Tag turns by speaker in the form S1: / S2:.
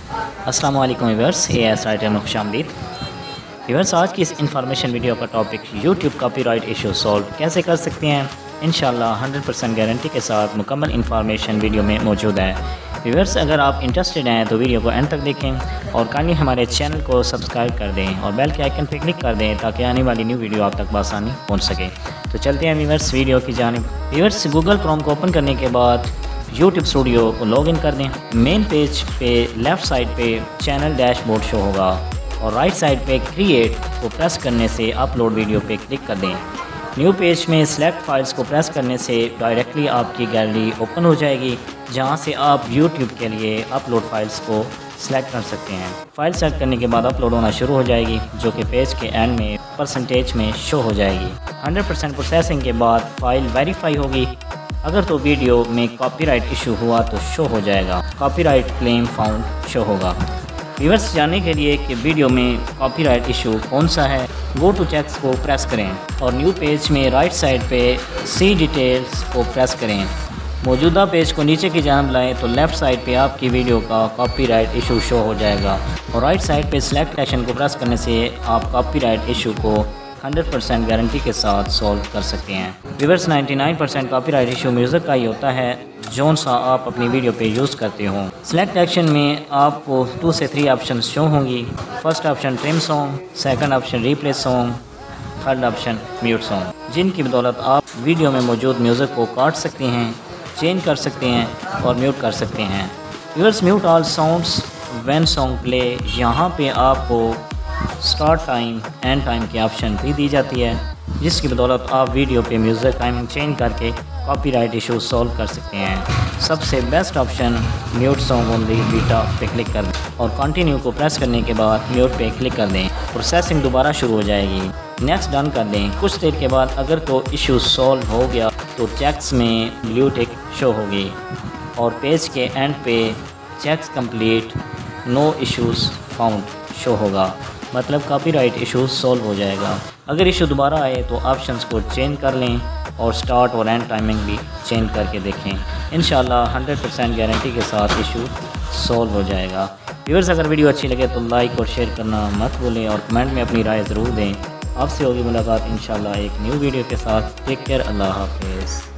S1: अस्सलाम वालेकुम viewers, AS writer में खुशामदीद। व्यूअर्स, आज की इस इंफॉर्मेशन वीडियो का topic YouTube copyright issue solve कैसे कर सकते हैं। इंशाल्लाह 100% गारंटी के साथ मुकम्मल इंफॉर्मेशन वीडियो में मौजूद है। व्यूअर्स, अगर आप इंटरेस्टेड हैं तो वीडियो को एंड तक देखें और काइंडली हमारे चैनल को सब्सक्राइब कर दें और बेल के आइकन पर क्लिक कर दें ताकि आने वाली न्यू वीडियो आप तक बआसानी पहुँच सके। तो चलते हैं व्यूअर्स वीडियो की जानिब। व्यूअर्स, गूगल क्रोम को ओपन करने के बाद यूट्यूब स्टूडियो को लॉगिन कर दें। मेन पेज पे लेफ़्ट साइड पे चैनल डैशबोर्ड शो होगा और राइट साइड पे क्रिएट को प्रेस करने से अपलोड वीडियो पे क्लिक कर दें। न्यू पेज में सेलेक्ट फाइल्स को प्रेस करने से डायरेक्टली आपकी गैलरी ओपन हो जाएगी, जहां से आप यूट्यूब के लिए अपलोड फाइल्स को सिलेक्ट कर सकते हैं। फाइल सेलेक्ट करने के बाद अपलोड होना शुरू हो जाएगी, जो कि पेज के एंड में परसेंटेज में शो हो जाएगी। 100% प्रोसेसिंग के बाद फाइल वेरीफाई होगी। अगर तो वीडियो में कॉपीराइट इशू हुआ तो शो हो जाएगा, कॉपीराइट क्लेम फाउंड शो होगा। व्यूअर्स, जानने के लिए कि वीडियो में कॉपीराइट इशू कौन सा है, गो टू चेक्स को प्रेस करें और न्यू पेज में राइट साइड पे सी डिटेल्स को प्रेस करें। मौजूदा पेज को नीचे की जानिब लाएं तो लेफ़्ट साइड पे आपकी वीडियो का कॉपीराइट इशू शो हो जाएगा और राइट साइड पे सिलेक्ट एक्शन को प्रेस करने से आप कॉपीराइट इशू को 100% गारंटी के साथ सॉल्व कर सकते हैं। व्यूअर्स, 99% कॉपीराइट इशू म्यूज़िक का ही होता है, जौन सा आप अपनी वीडियो पे यूज़ करते हो। सिलेक्ट एक्शन में आपको 2 से 3 ऑप्शन शो होंगी। First option trim song, second option replace song, third option mute song, जिनकी बदौलत आप वीडियो में मौजूद म्यूज़िक को काट सकते हैं, चेंज कर सकते हैं और म्यूट कर सकते हैं। Viewers, mute all sounds when song play, यहाँ पे आपको स्टार्ट टाइम एंड टाइम की ऑप्शन भी दी जाती है, जिसकी बदौलत आप वीडियो पे म्यूज़िक टाइमिंग चेंज करके कॉपीराइट इशू सॉल्व कर सकते हैं। सबसे best option mute song only beta पे क्लिक कर दें और कंटिन्यू को प्रेस करने के बाद म्यूट पे क्लिक कर दें। प्रोसेसिंग दोबारा शुरू हो जाएगी। नेक्स्ट डन कर दें। कुछ देर के बाद अगर तो इशू सॉल्व हो गया तो चेक्स में ब्लू टिक शो होगी और पेज के एंड पे checks complete, no issues found show होगा, मतलब कॉपीराइट इशू सॉल्व हो जाएगा। अगर इशू दोबारा आए तो ऑप्शंस को चेंज कर लें और स्टार्ट और एंड टाइमिंग भी चेंज करके देखें। इंशाल्लाह 100% गारंटी के साथ इशू सॉल्व हो जाएगा। व्यूअर्स, अगर वीडियो अच्छी लगे तो लाइक और शेयर करना मत भूलें और कमेंट में अपनी राय ज़रूर दें। आपसे होगी मुलाकात इंशाल्लाह एक न्यू वीडियो के साथ। टेक केयर, अल्लाह हाफिज़।